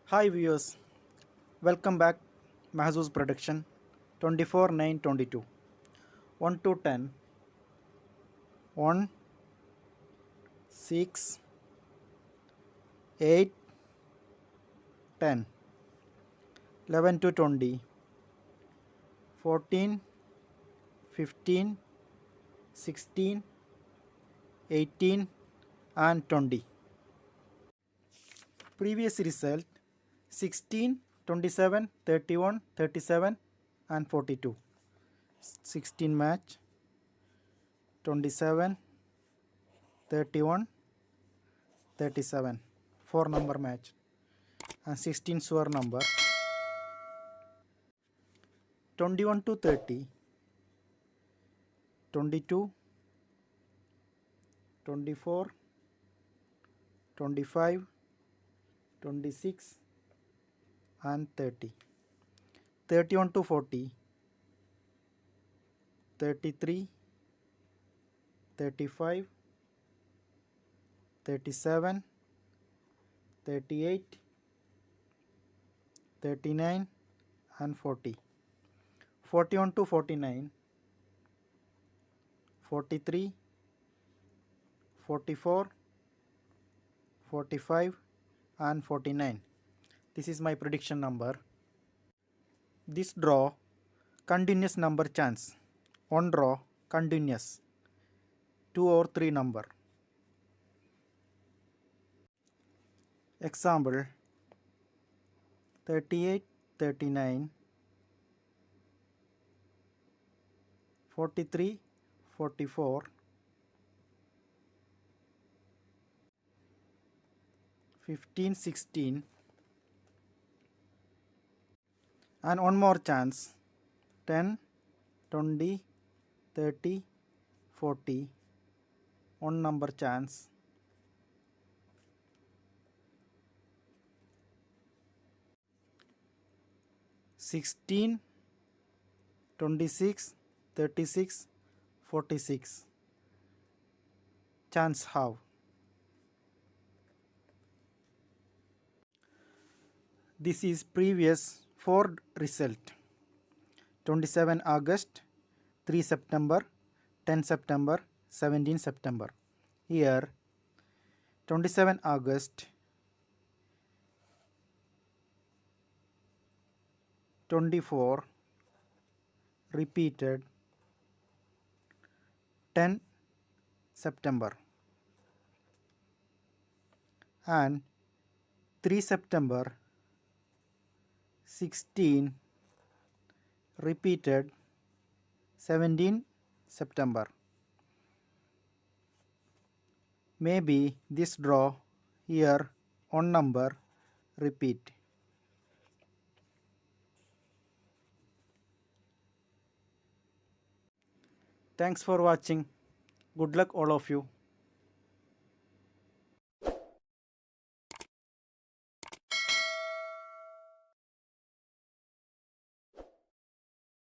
Hi viewers, welcome back. Mahzooz prediction 24/9/22 1 to 10 1 6 8 10 11 to 20 14 15 16 18 and 20. Previous result 16 27 31 37 and 42. 16 match 27 31 37 4 number match and 16 sure number 21 to 30 22 24 25 26 and 30 31 to 40 33 35 37 38 39 and 40 41 to 49 43 44 45 and 49. This is my prediction number. This draw continuous number chance. One draw continuous 2 or 3 number. Example 38 39 43 44 15 16 and one more chance 10 20 30 40 one number chance 16 26 36 46 chance have. This is previous 4 result 27 August 3 September 10 September 17 September. Here 27 August 24 repeated 10 September and 3 September 16 repeated 17 September. Maybe this draw here one number repeat. Thanks for watching. Good luck all of you.